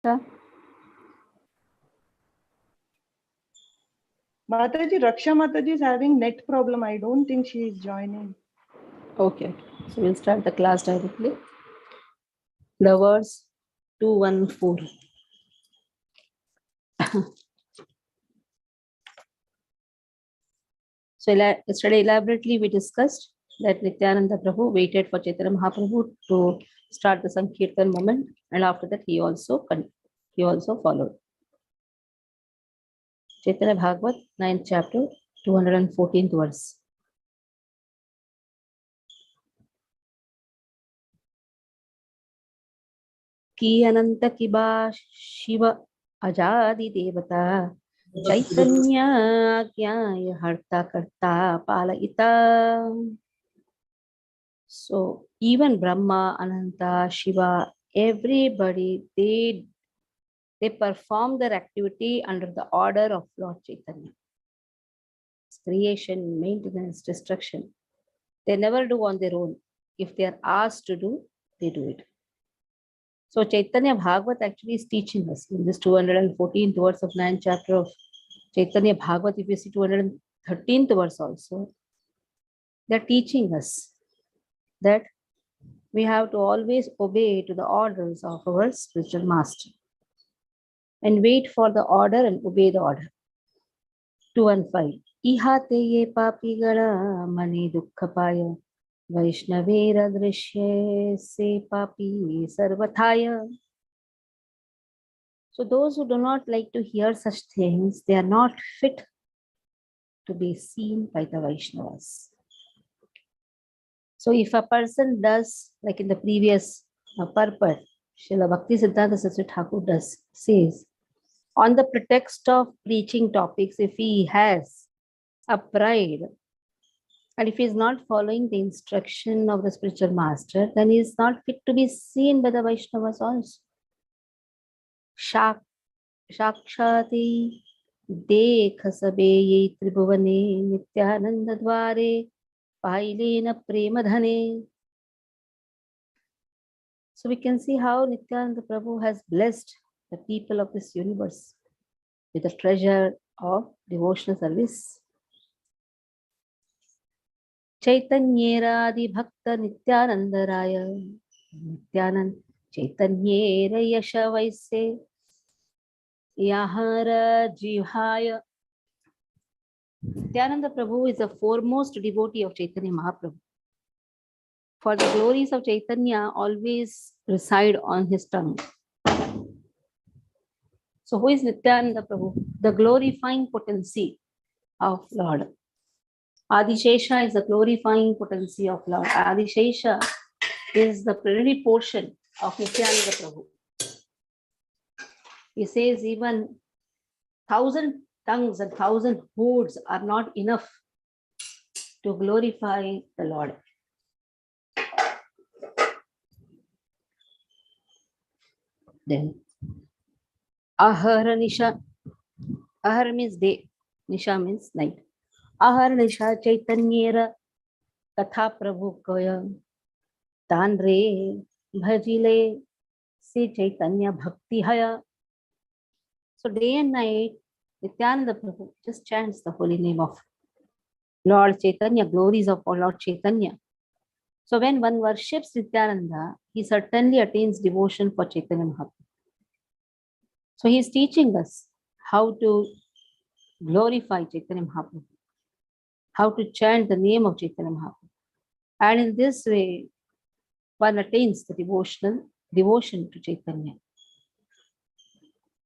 Raksha. Mataji, Raksha Mataji is having net problem. I don't think she is joining. Okay. So we'll start the class directly. The verse 214. So yesterday elaborately we discussed that Nityananda Prabhu waited for Chaitanya Mahaprabhu to start the Sankirtan moment, and after that he also followed. Chaitanya Bhagavat, 9th chapter, 214th verse. Ki ananta kiba shiva ajadi devata chaitanya agyaya harta karta palayita. So even Brahma, Ananta, Shiva, everybody, they perform their activity under the order of Lord Chaitanya. It's creation, maintenance, destruction. They never do on their own. If they are asked to do, they do it. So Chaitanya Bhagavat actually is teaching us in this 214th verse of 9th chapter of Chaitanya Bhagavat. If you see 213th verse also, they're teaching us that we have to always obey to the orders of our spiritual master and wait for the order and obey the order. 215. Ihate ye papi gala mani dukkhapaya Vaishnavera drishye se papi sarvathaya. So those who do not like to hear such things, they are not fit to be seen by the Vaishnavas. So if a person does, like in the previous purport, Srila Bhakti Siddhanta Saraswati Thakur says, on the pretext of preaching topics, if he has a pride, and if he is not following the instruction of the spiritual master, then he is not fit to be seen by the Vaishnavas also. Shakshati dekh sabe ye tribhuvane nityananda dware pailena premadhane. So we can see how Nityananda Prabhu has blessed the people of this universe with the treasure of devotional service. Chaitanyera adi bhakta Nityananda Raya Nityanand Chaitanyera yasha vaise yahara jivhaya. Nityananda Prabhu is the foremost devotee of Chaitanya Mahaprabhu. For the glories of Chaitanya always reside on his tongue. So who is Nityananda Prabhu? The glorifying potency of Lord. Adishesha is the glorifying potency of Lord. Adishesha is the plenary portion of Nityananda Prabhu. He says even 1,000 tongues and 1,000 hoods are not enough to glorify the Lord. Then Ahara Nisha. Ahara means day. Nisha means night. Ahara Nisha Chaitanyera Katha Prabhu Koya Tanre Bhajile Se Chaitanya Bhakti Haya. So day and night, Nityananda Prabhu just chants the holy name of Lord Chaitanya, glories of Lord Chaitanya. So when one worships Nityananda, he certainly attains devotion for Chaitanya Mahaprabhu. So he is teaching us how to glorify Chaitanya Mahaprabhu, how to chant the name of Chaitanya Mahaprabhu. And in this way, one attains the devotion to Chaitanya.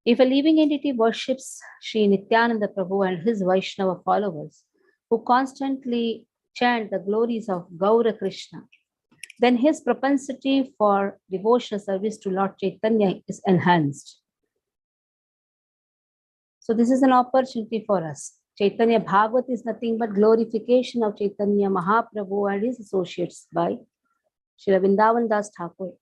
If a living entity worships Sri Nityananda Prabhu and his Vaishnava followers, who constantly chant the glories of Gaura Krishna, then his propensity for devotional service to Lord Chaitanya is enhanced. So this is an opportunity for us. Chaitanya Bhagavat is nothing but glorification of Chaitanya Mahaprabhu and his associates by Srila Vrindavan Das Thakur.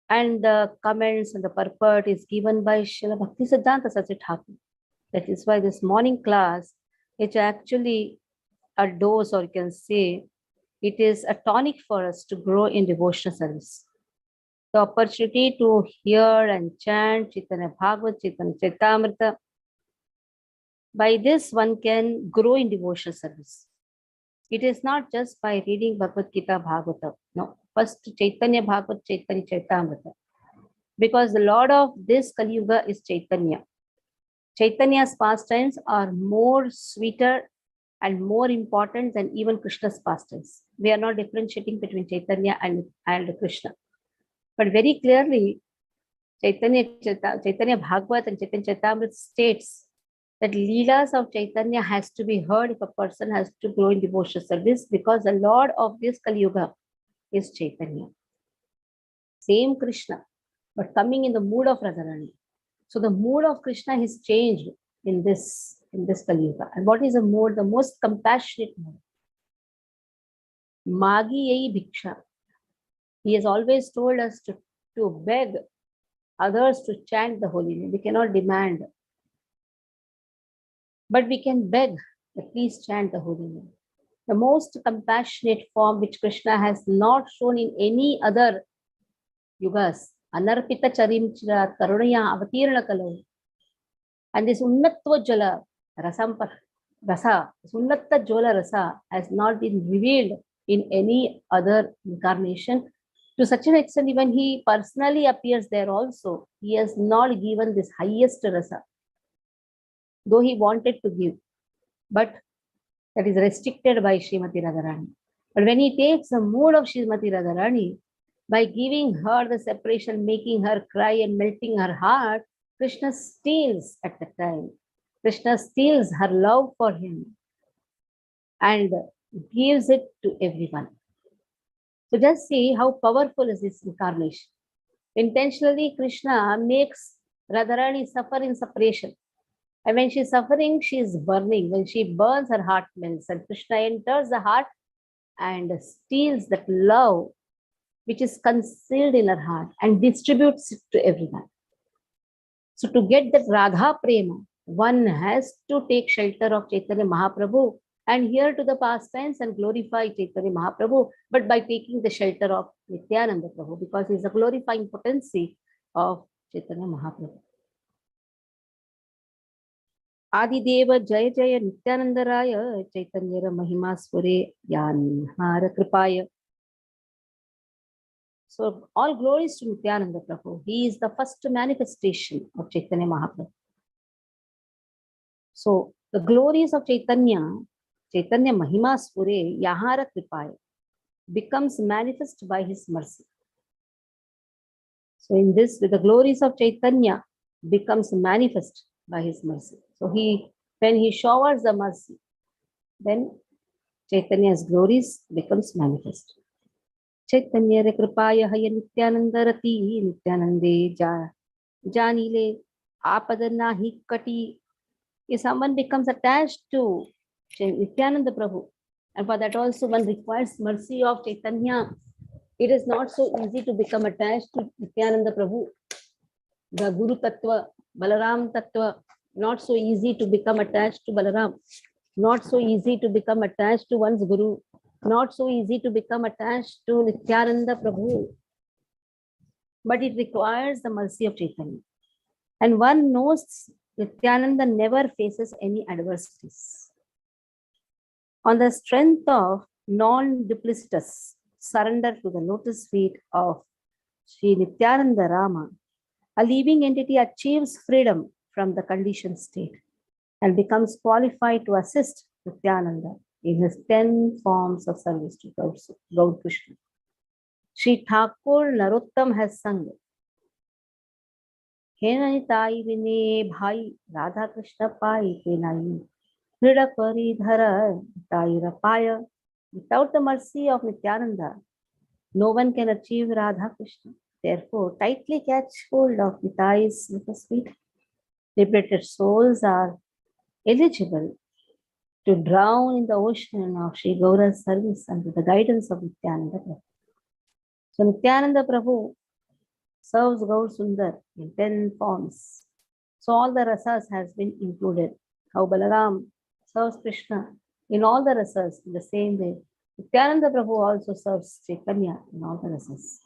And the comments and the purport is given by Srila Bhakti Siddhanta Saraswati Thakur. That is why this morning class, it's actually a dose, or you can say, it is a tonic for us to grow in devotional service. the opportunity to hear and chant Chaitanya Bhagavat, Chaitanya Charitamrita. By this, one can grow in devotional service. It is not just by reading Bhagavad Gita Bhagavata. No, first Chaitanya Bhagavat, Chaitanya Charitamrita. Because the Lord of this Kali Yuga is Chaitanya. Chaitanya's pastimes are more sweeter and more important than even Krishna's pastimes. We are not differentiating between Chaitanya and Krishna. But very clearly, Chaitanya Bhagavat and Chaitanya Charitamrita states that Leelas of Chaitanya has to be heard if a person has to grow in devotional service, because the Lord of this Kali Yuga is Chaitanya. Same Krishna, but coming in the mood of Radharani. So the mood of Krishna is changed in this Kali Yuga. And what is the mood? The most compassionate mood. Magi yei bhiksha. He has always told us to beg others to chant the holy name. We cannot demand, but we can beg that please chant the holy name. The most compassionate form which Krishna has not shown in any other yugas. Anarpita charimchra karunaya avatirana kalau. And this unnatva jala rasa, this unnatta jala rasa has not been revealed in any other incarnation. To such an extent, even he personally appears there also, he has not given this highest rasa, though he wanted to give, but that is restricted by Srimati Radharani. But when he takes the mood of Srimati Radharani, by giving her the separation, making her cry and melting her heart, Krishna steals at the time. Krishna steals her love for him and gives it to everyone. So just see how powerful is this incarnation. Intentionally, Krishna makes Radharani suffer in separation. And when she's suffering, she is burning. When she burns, her heart melts. And Krishna enters the heart and steals that love which is concealed in her heart and distributes it to everyone. So to get that Radha Prema, one has to take shelter of Chaitanya Mahaprabhu and hear to the pastimes and glorify Chaitanya Mahaprabhu, but by taking the shelter of Nityananda Prabhu, because he is a glorifying potency of Chaitanya Mahaprabhu. Adideva Jaya Jaya Nityananda Raya Chaitanya Mahima Sware Yanhara Kripaya. So all glories to Nityananda Prabhu. He is the first manifestation of Chaitanya Mahaprabhu. So the glories of Chaitanya Mahima Sware Yahara Kripaya becomes manifest by his mercy. So in this, the glories of Chaitanya becomes manifest by his mercy. So when he showers the mercy, then Chaitanya's glories becomes manifest. Chaitanya Kripaya Haya Nityananda Rati Nityanande Janile Apadana Hikati. If someone becomes attached to Nityananda Prabhu, and for that also one requires mercy of Chaitanya, it is not so easy to become attached to Nityananda Prabhu. The Guru Tattva, Balaram Tattva, not so easy to become attached to Balaram, not so easy to become attached to one's Guru, not so easy to become attached to Nityananda Prabhu. But it requires the mercy of Chaitanya. And one knows Nityananda never faces any adversities. On the strength of non-duplicitous surrender to the lotus feet of Sri Nityananda Rama, a living entity achieves freedom from the conditioned state and becomes qualified to assist Nityananda in his 10 forms of service to Gaur Krishna. Sri Thakur Narottam has sung, Henani Tai Vine Bhai Radha Krishna Pai Kenai Nida Pari Dhara Taira Paya. Without the mercy of Nityananda, no one can achieve Radha Krishna. Therefore, tightly catch hold of Nitai's lotus feet. Liberated souls are eligible to drown in the ocean of Sri Gaura's service under the guidance of Nityananda Prabhu. So Nityananda Prabhu serves Gaur Sundar in 10 forms. So all the rasas has been included. How Balaram serves Krishna in all the rasas in the same way. Nityananda Prabhu also serves Chaitanya in all the rasas.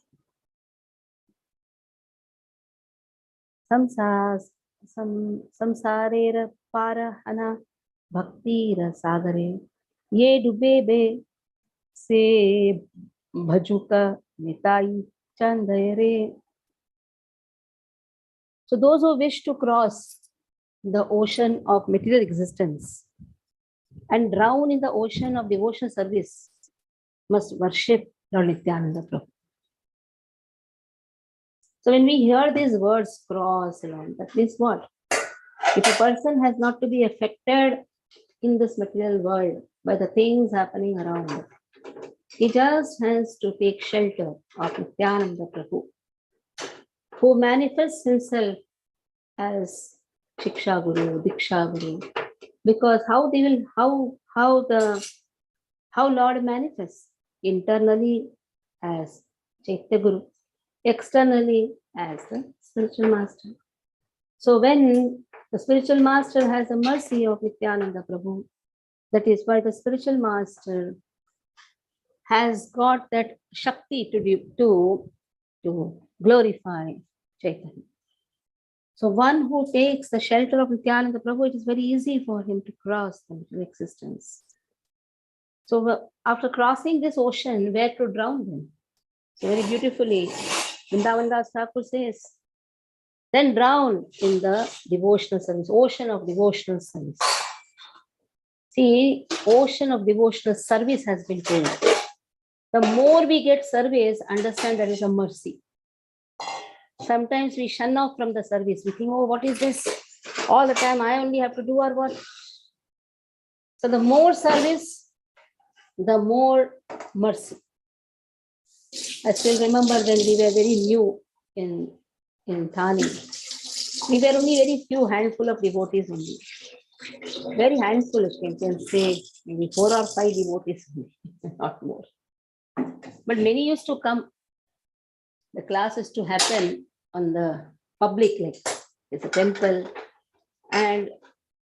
संसारेर पारहना भक्तिर सागरे ये डूबे बे से भजुका Nitai Chandare. So those who wish to cross the ocean of material existence and drown in the ocean of devotional service must worship Lord Nityananda Prabhu. So when we hear these words, cross along, that means what? If a person has not to be affected in this material world by the things happening around, he just has to take shelter of Nityananda Prabhu, who manifests himself as Shiksha Guru, Diksha Guru. Because how Lord manifests? Internally as Chaitya Guru, externally as the spiritual master. So when the spiritual master has the mercy of Nityananda Prabhu, that is why the spiritual master has got that Shakti to glorify Chaitanya. So one who takes the shelter of Nityananda Prabhu, it is very easy for him to cross the existence. So after crossing this ocean, where to drown them? So very beautifully, Vrindavan Das Thakur says, then drown in the devotional service, ocean of devotional service. See, ocean of devotional service has been told. The more we get service, understand there is a mercy. Sometimes we shun off from the service. We think, oh, what is this? All the time I only have to do or what? So the more service, the more mercy. I still remember when we were very new in Thane. We were only very few handful of devotees only. Very handful, if you can say, maybe 4 or 5 devotees only, not more. But many used to come. The class used to happen on the public, like it's a temple, and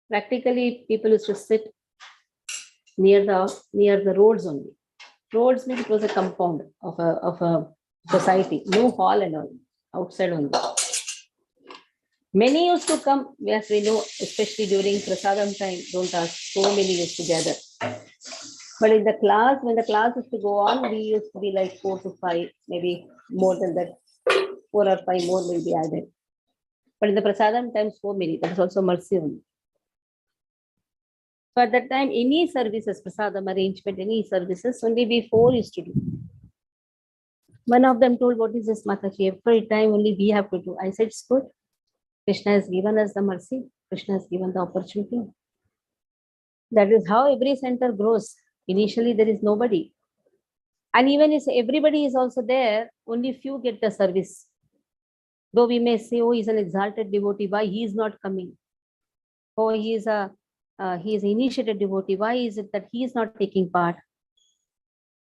practically people used to sit near the roads only. Roads means it was a compound of a society, no hall and all, outside only. Many used to come, yes, we know, especially during Prasadam time, don't ask, so many used to gather. But in the class, when the class used to go on, we used to be like 4 to 5, maybe more than that, 4 or 5 more will be added. But in the Prasadam time, so many, that is also mercy only. So at that time, any services, Prasadam arrangement, any services, only we 4 used to do. One of them told, what is this, Mataji? Every time only we have to do. I said, it's good. Krishna has given us the mercy. Krishna has given the opportunity. That is how every center grows. Initially, there is nobody. And even if everybody is also there, only few get the service. Though we may say, oh, he's an exalted devotee, why he is not coming? Oh, he is an initiated devotee, why is it that he is not taking part?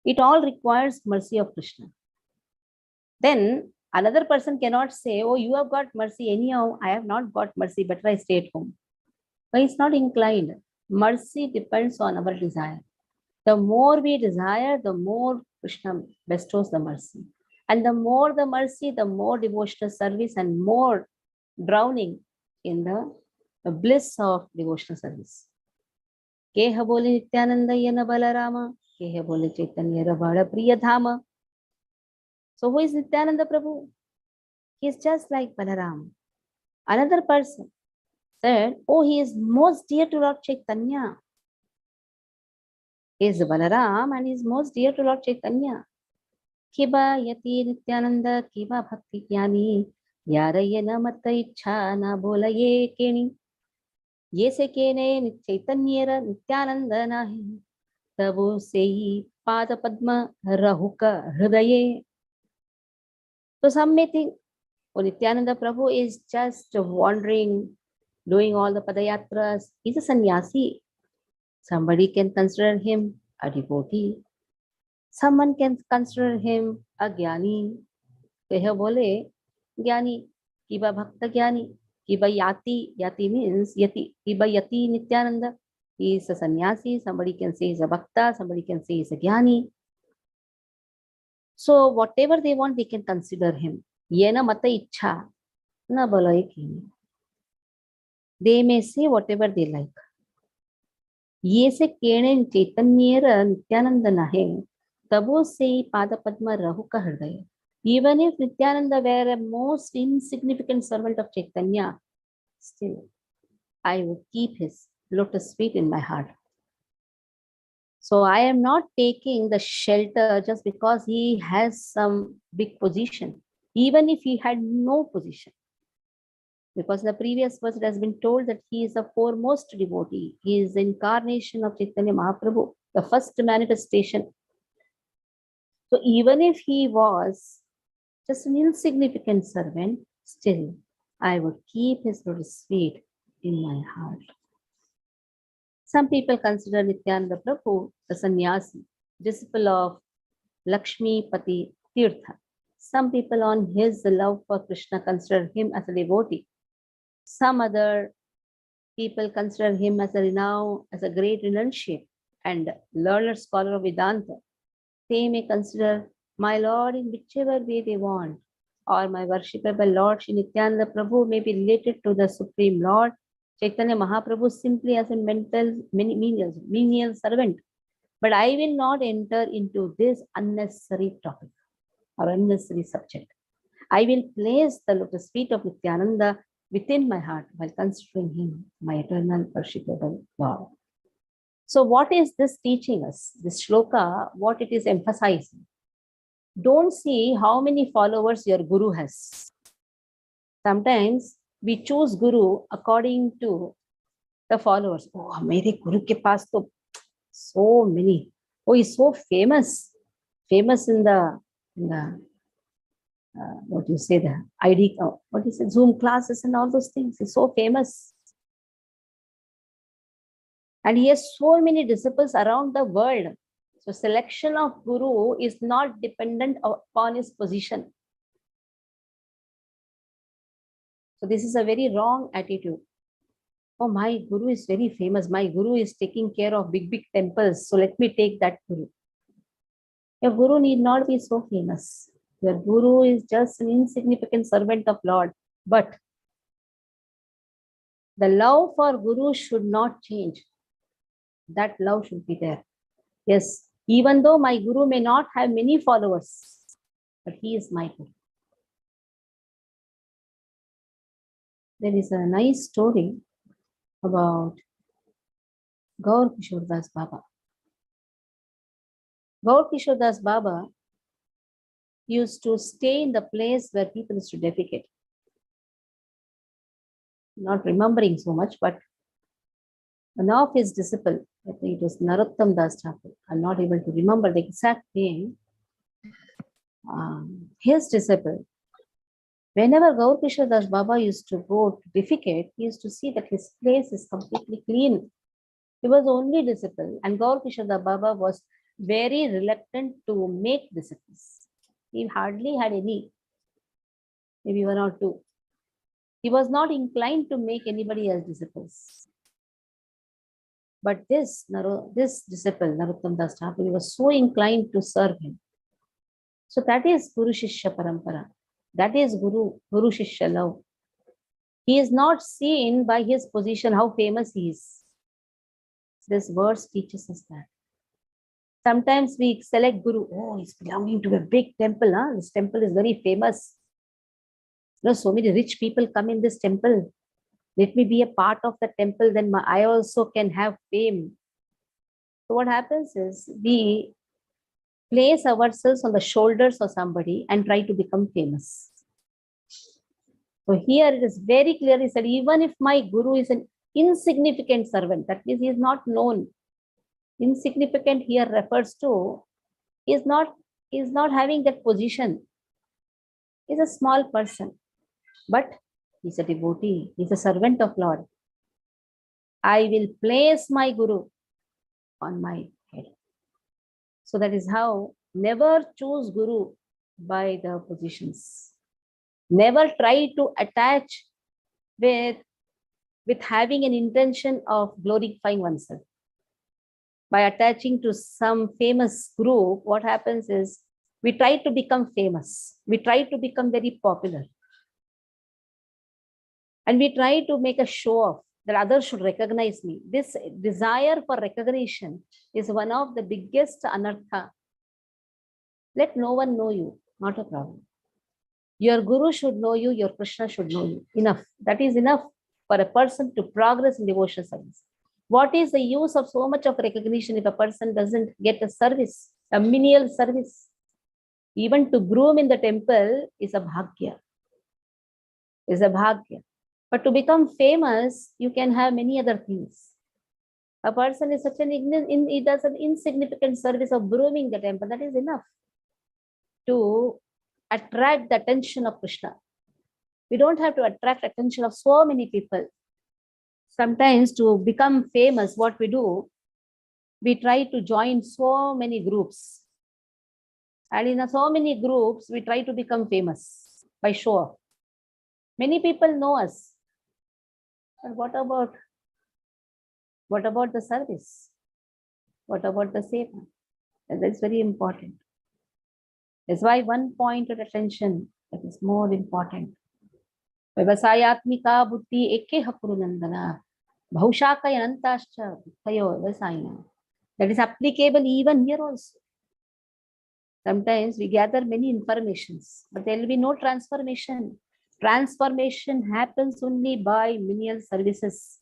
It all requires mercy of Krishna. Then another person cannot say, oh, you have got mercy. Anyhow, I have not got mercy, but I stay at home. But it's not inclined. Mercy depends on our desire. The more we desire, the more Krishna bestows the mercy. And the more the mercy, the more devotional service and more drowning in the bliss of devotional service. Keha bole Nityananda yana Balarama, keha bole Chaitanya Rabala Priya Dhama. So who is Nityananda Prabhu? He is just like Balaram. Another person said, oh, he is most dear to Lord Chaitanya. He is Balaram and he is most dear to Lord Chaitanya. Kiba yati Nityananda, kiba bhakti jnani, yaraya na mata ichha na bolaye keni. Ye se kene Chaitanyera Nityananda nahi, tabu sei pada padma rahuka hridaye. So some may think, oh, Nityananda Prabhu is just wandering, doing all the padayatras. He's a sannyasi. Somebody can consider him a devotee. Someone can consider him a jnani. Keha bole jnani, kiba bhakta jnani, kiba yati. Yati means yati. Kiba yati Nityananda. He is a sannyasi. Somebody can say he's a bhakta. Somebody can say he's a jnani. So whatever they want, they can consider him. Yena mata ichha. Na balaiki. They may say whatever they like. ये से केणे चैतन्येर नित्यानंद नाहे तबो से पाद पद्म रहु का हृदय. Even if Nityananda were a most insignificant servant of Chaitanya, still I would keep his lotus feet in my heart. So I am not taking the shelter just because he has some big position, even if he had no position. Because in the previous verse it has been told that he is the foremost devotee. He is the incarnation of Chaitanya Mahaprabhu, the first manifestation. So even if he was just an insignificant servant, still I would keep his lotus feet in my heart. Some people consider Nityananda Prabhu a sannyasi, disciple of Lakshmi Pati Tirtha. Some people on his love for Krishna consider him as a devotee. Some other people consider him as a great renunciate and learned scholar of Vedanta. They may consider my Lord in whichever way they want, or my worshipable Lord Shri Nityananda Prabhu may be related to the Supreme Lord Chaitanya Mahaprabhu simply as a menial servant. But I will not enter into this unnecessary topic or unnecessary subject. I will place the lotus feet of Nityananda within my heart while considering him my eternal worshipable Lord. So what is this teaching us? This shloka, what it is emphasizing? Don't see how many followers your guru has. Sometimes we choose guru according to the followers. Oh, mere guru ke paas to so many. Oh, he's so famous. Famous in the what you say, the ID, what is it, Zoom classes and all those things. He's so famous. And he has so many disciples around the world. So selection of guru is not dependent upon his position. So this is a very wrong attitude. Oh, my guru is very famous. My guru is taking care of big temples. So let me take that guru. Your guru need not be so famous. Your guru is just an insignificant servant of Lord. But the love for guru should not change. That love should be there. Yes, even though my guru may not have many followers, but he is my guru. There is a nice story about Gaur Kishore Das Baba. Gaur Kishore Das Baba used to stay in the place where people used to defecate. Not remembering so much, but one of his disciples, I think it was Narottam Das Thakur, I'm not able to remember the exact name. His disciple, whenever Gaur Kishore Das Baba used to go to defecate, he used to see that his place is completely clean. He was only disciple, and Gaur Kishore Das Baba was very reluctant to make disciples. He hardly had any, maybe one or two. He was not inclined to make anybody as disciples. But this disciple, Narottam Das Thakur, he was so inclined to serve him. So that is Guru Shishya Parampara. That is Guru Shishya love. He is not seen by his position, how famous he is. This verse teaches us that. Sometimes we select Guru, oh, he's belonging to a big temple. Huh? This temple is very famous. You know, so many rich people come in this temple. Let me be a part of the temple, then I also can have fame. So what happens is we place ourselves on the shoulders of somebody and try to become famous. So here it is very clearly said, even if my guru is an insignificant servant, that means he is not known. Insignificant here refers to is not having that position. He's a small person, but he's a devotee. He's a servant of Lord. I will place my guru on my head. So that is how never choose guru by the positions. Never try to attach with having an intention of glorifying oneself. By attaching to some famous group, what happens is we try to become famous. We try to become very popular. And we try to make a show of that others should recognize me. This desire for recognition is one of the biggest anartha. Let no one know you, not a problem. Your guru should know you, your Krishna should know you. Enough. That is enough for a person to progress in devotional service. What is the use of so much of recognition if a person doesn't get a service, a menial service? Even to groom in the temple is a bhagya. Is a bhagya. But to become famous, you can have many other things. A person is such he does an insignificant service of grooming the temple. That is enough to attract the attention of Krishna. We don't have to attract attention of so many people. Sometimes to become famous, what we do, we try to join so many groups. And in so many groups, we try to become famous by show off. Many people know us. But what about the service? What about the seva? That's very important. That's why one point of attention that is more important. Vyavasayatmika buddhi ekeha kurunandana bhaushakayanantascha bhayo vyavasayana. That is applicable even here also. Sometimes we gather many informations, but there will be no transformation. Transformation happens only by menial services.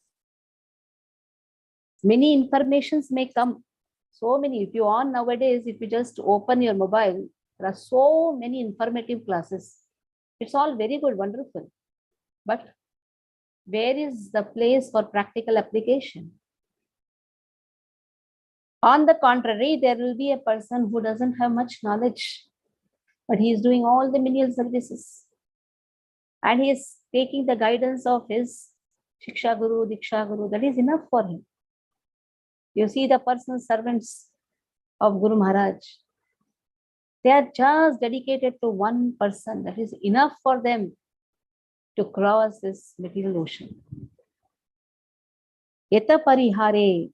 Many informations may come. So many. If you on nowadays, if you just open your mobile, there are so many informative classes. It's all very good, wonderful. But where is the place for practical application? On the contrary, there will be a person who doesn't have much knowledge, but he is doing all the menial services. And he is taking the guidance of his Shiksha Guru, Diksha Guru. That is enough for him. You see the personal servants of Guru Maharaj. They are just dedicated to one person. That is enough for them to cross this material ocean. Yeta parihare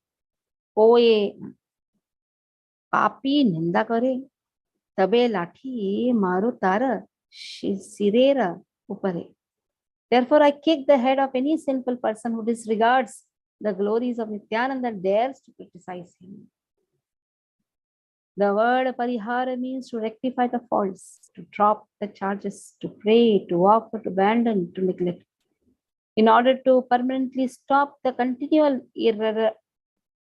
koye papi ninda kare tabe lathi maru tara sirera upare. Therefore, I kick the head of any sinful person who disregards the glories of Nityananda and dares to criticize him. The word parihara means to rectify the faults, to drop the charges, to pray, to offer, to abandon, to neglect. In order to permanently stop the continual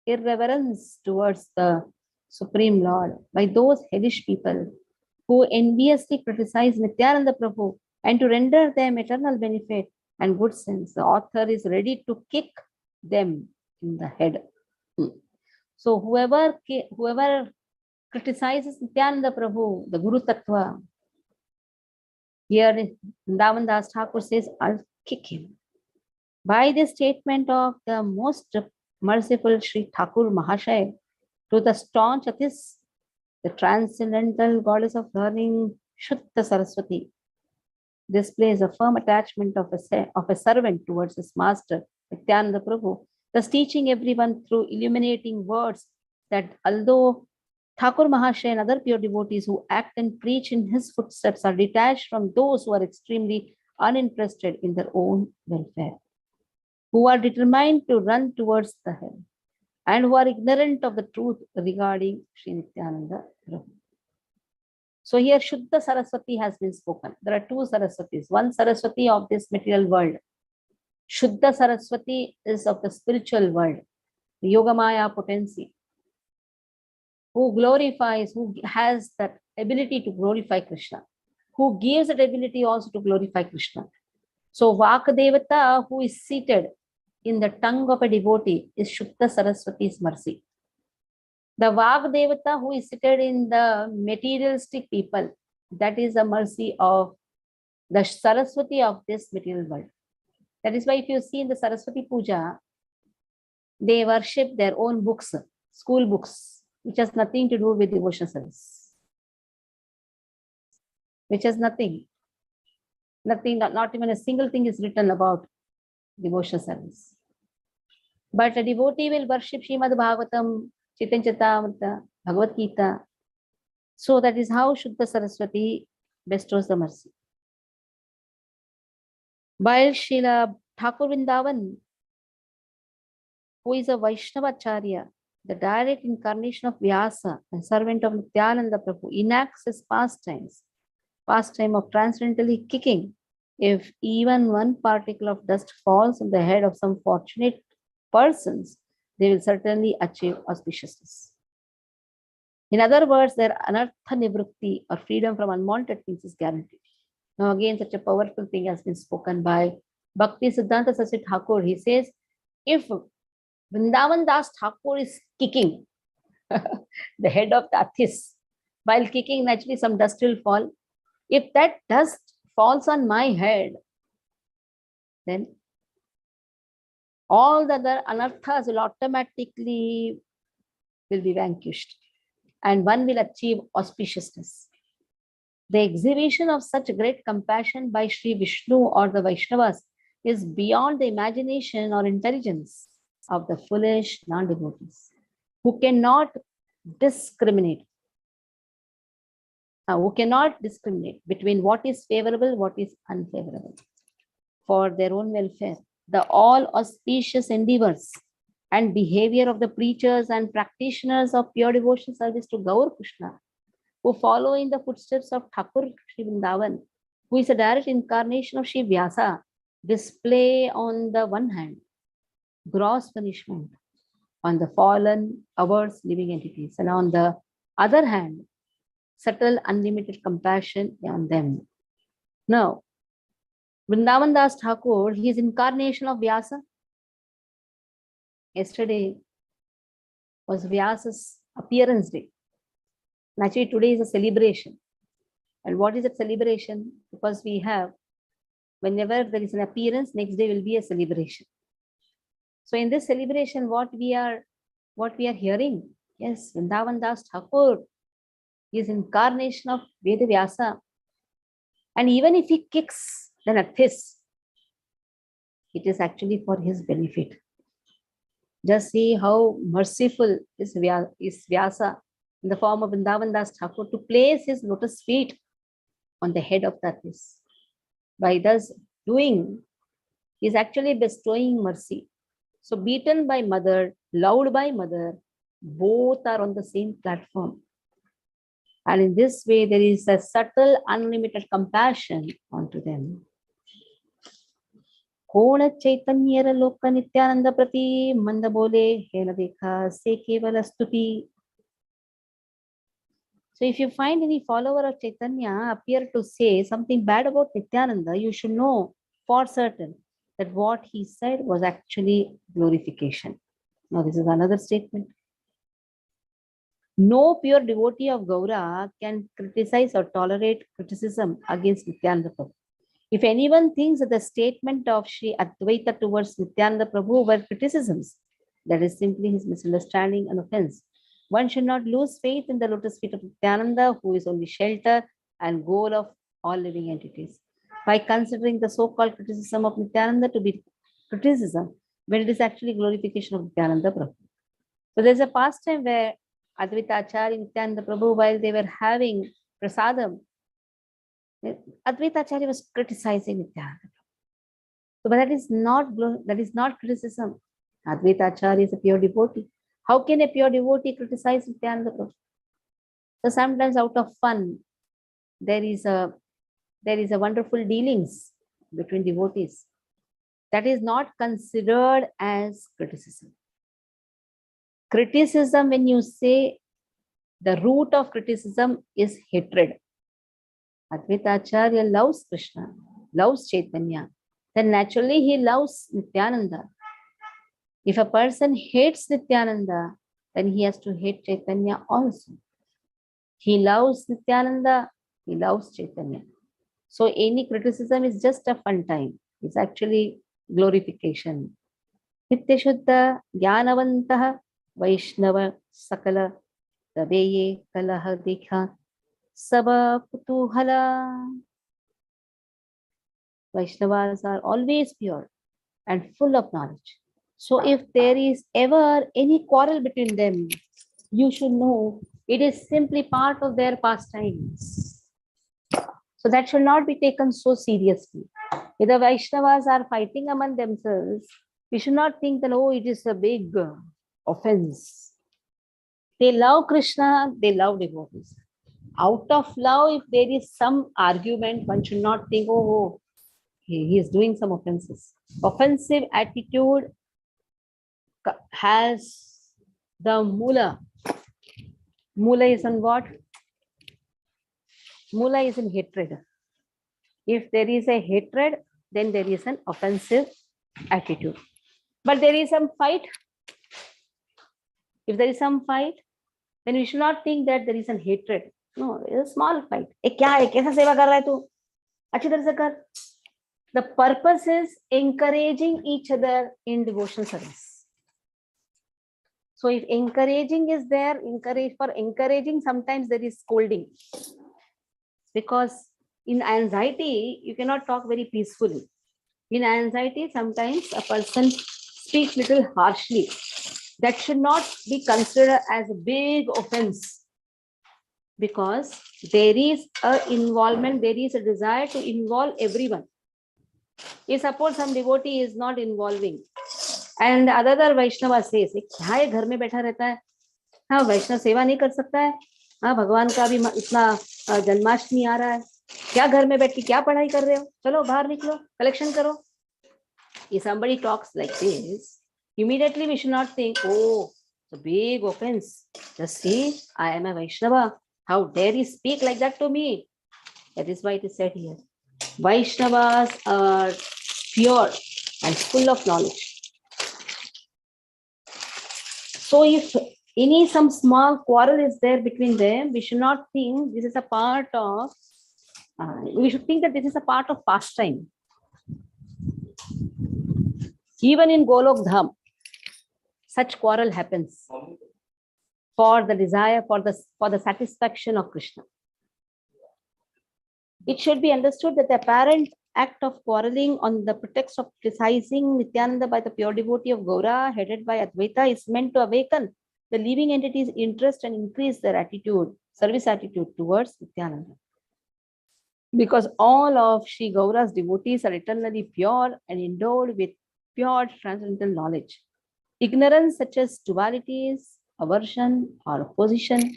irreverence towards the Supreme Lord by those hellish people who enviously criticize Nityananda Prabhu, and to render them eternal benefit and good sense, the author is ready to kick them in the head. So whoever criticizes Nityananda Prabhu, the Guru Tattva, here Vrindavan Das Thakur says, I'll kick him. By this statement of the most merciful Sri Thakur Mahashaya to the staunch atheist, the transcendental goddess of learning, Shuddha Saraswati, displays a firm attachment of a servant towards his master, Nityananda Prabhu, thus teaching everyone through illuminating words that although Thakur Mahashaya and other pure devotees who act and preach in his footsteps are detached from those who are extremely uninterested in their own welfare, who are determined to run towards the hell, and who are ignorant of the truth regarding Sri Nityananda Prabhu. So here Shuddha Saraswati has been spoken. There are two Saraswatis. One Saraswati of this material world. Shuddha Saraswati is of the spiritual world, the Yogamaya potency, who glorifies, who has that ability to glorify Krishna, who gives that ability also to glorify Krishna. So Vakadevata, who is seated in the tongue of a devotee, is Shuddha Saraswati's mercy. The Vagdevata, who is seated in the materialistic people, that is the mercy of the Saraswati of this material world. That is why if you see in the Saraswati Puja, they worship their own books, school books, which has nothing to do with devotional service. Which has nothing, not even a single thing is written about devotional service. But a devotee will worship Srimad Bhagavatam, Chaitanya Charitamrita, Bhagavad Gita. So that is how Shuddha Saraswati bestows the mercy. While Srila Thakur Vrindavan, who is a Vaishnavacharya, the direct incarnation of Vyasa and servant of Nityananda Prabhu, enacts his pastime of transcendentally kicking. If even one particle of dust falls on the head of some fortunate persons, they will certainly achieve auspiciousness. In other words, their anartha nivritti or freedom from unwanted things is guaranteed. Now, again, such a powerful thing has been spoken by Bhakti Siddhanta Saraswati Thakur. He says, if Vrindavan Das Thakur is kicking the head of the athis, while kicking, naturally some dust will fall. If that dust falls on my head, then all the other anarthas will automatically will be vanquished and one will achieve auspiciousness. The exhibition of such great compassion by Sri Vishnu or the Vaishnavas is beyond the imagination or intelligence of the foolish non-devotees who cannot discriminate. Between what is favorable, what is unfavorable for their own welfare. The all auspicious endeavors and behavior of the preachers and practitioners of pure devotion service to Gaur Krishna, who follow in the footsteps of Thakur Sri Vrindavan, who is a direct incarnation of Sri Vyasa, display on the one hand gross punishment on the fallen, averse living entities, and on the other hand, subtle, unlimited compassion on them. Now, Vrindavan Das Thakur, he is incarnation of Vyasa. Yesterday was Vyasa's appearance day. Naturally, today is a celebration. And what is that celebration? Because we have, whenever there is an appearance, next day will be a celebration. So in this celebration, what we are hearing, yes, Vrindavan Das Thakur is incarnation of Veda Vyasa. And even if he kicks the athis, it is actually for his benefit. Just see how merciful is Vyasa in the form of Vrindavan Das Thakur to place his lotus feet on the head of the athis. By thus doing, he is actually bestowing mercy. So beaten by mother, loved by mother, both are on the same platform. And in this way, there is a subtle, unlimited compassion onto them. Kona Chaitanyara Loka Nityananda Prati Manda Bole Hela Dekha Se Kevala Stuti. So if you find any follower of Chaitanya appear to say something bad about Nityananda, you should know for certain that what he said was actually glorification. Now this is another statement. No pure devotee of Gaura can criticize or tolerate criticism against Nityananda Prabhu. If anyone thinks that the statement of Sri Advaita towards Nityananda Prabhu were criticisms, that is simply his misunderstanding and offense. One should not lose faith in the lotus feet of Nityananda, who is only shelter and goal of all living entities. By considering the so-called criticism of Nityananda to be criticism, when it is actually glorification of Nityananda Prabhu. So there's a pastime where Advaita Acharya and Nityananda Prabhu, while they were having prasadam, Advaita Acharya was criticizing Nityananda Prabhu. So, but that is not criticism. Advaita Acharya is a pure devotee. How can a pure devotee criticize Nityananda Prabhu? So sometimes out of fun, there is a wonderful dealings between devotees. That is not considered as criticism. Criticism, when you say the root of criticism is hatred. Advaita Acharya loves Krishna, loves Chaitanya. Then naturally he loves Nityananda. If a person hates Nityananda, then he has to hate Chaitanya also. He loves Nityananda, he loves Chaitanya. So any criticism is just a fun time. It's actually glorification. Nitya Shuddha Jnanavantaha Vaishnava Sakala Tabeye Kalaha Dekha Saba Kutuhala. Vaishnavas are always pure and full of knowledge. So if there is ever any quarrel between them, you should know it is simply part of their pastimes. So that should not be taken so seriously. If the Vaishnavas are fighting among themselves, we should not think that, oh, it is a big offense. They love Krishna, they love devotees. Out of love, if there is some argument, one should not think, oh, he is doing some offenses. Offensive attitude has the mula. Mula is on what? Mula is in hatred. If there is a hatred, then there is an offensive attitude. But there is some fight. If there is some fight, then we should not think that there is an hatred. No, it is a small fight. क्या है? कैसा सेवा कर रहा है तू? अच्छी तरह से कर. The purpose is encouraging each other in devotional service. So if encouraging is there, for encouraging, sometimes there is scolding. Because in anxiety, you cannot talk very peacefully. In anxiety, sometimes a person speaks little harshly. That should not be considered as a big offense. Because there is a involvement, there is a desire to involve everyone. If suppose some devotee is not involving, and other Vaishnava says, क्या ये घर में बैठा रहता है? हाँ, वैष्णव सेवा नहीं कर सकता है? हाँ, भगवान का भी इतना जन्माष्टमी आ रहा है, क्या घर में बैठ के क्या पढ़ाई कर रहे हो? चलो बाहर निकलो, कलेक्शन करो. If somebody talks like this, immediately we should not think, oh, it's a big offense. Just see, I am a Vaishnava. How dare you speak like that to me? That is why it is said here. Vaishnavas are pure and full of knowledge. So if some small quarrel is there between them, we should not think this is a part of, we should think that this is a part of pastime. Even in Golok Dham, such quarrel happens for the desire, for the satisfaction of Krishna. It should be understood that the apparent act of quarreling on the pretext of criticizing Nityananda by the pure devotee of Gaura, headed by Advaita, is meant to awaken the living entity's interest and increase their attitude, service attitude towards Nityananda. Because all of Sri Gaura's devotees are eternally pure and endowed with pure transcendental knowledge. Ignorance such as dualities, aversion, or opposition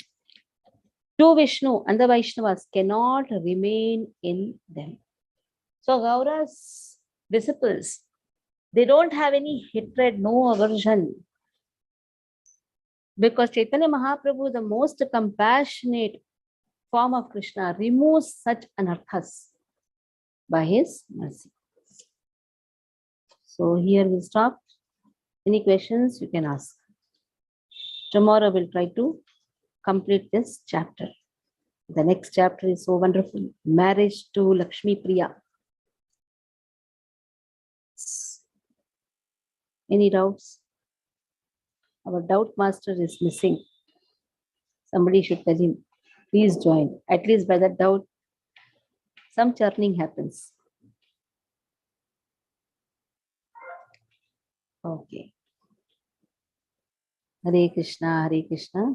to Vishnu and the Vaishnavas cannot remain in them. So Gaura's disciples, they don't have any hatred, no aversion. Because Chaitanya Mahaprabhu, the most compassionate form of Krishna, removes such anarthas by his mercy. So here we'll stop. Any questions you can ask. Tomorrow we'll try to complete this chapter. The next chapter is so wonderful. Marriage to Lakshmi Priya. Any doubts? Our doubt master is missing. Somebody should tell him, please join. At least by that doubt, some churning happens. Okay. Hare Krishna, Hare Krishna.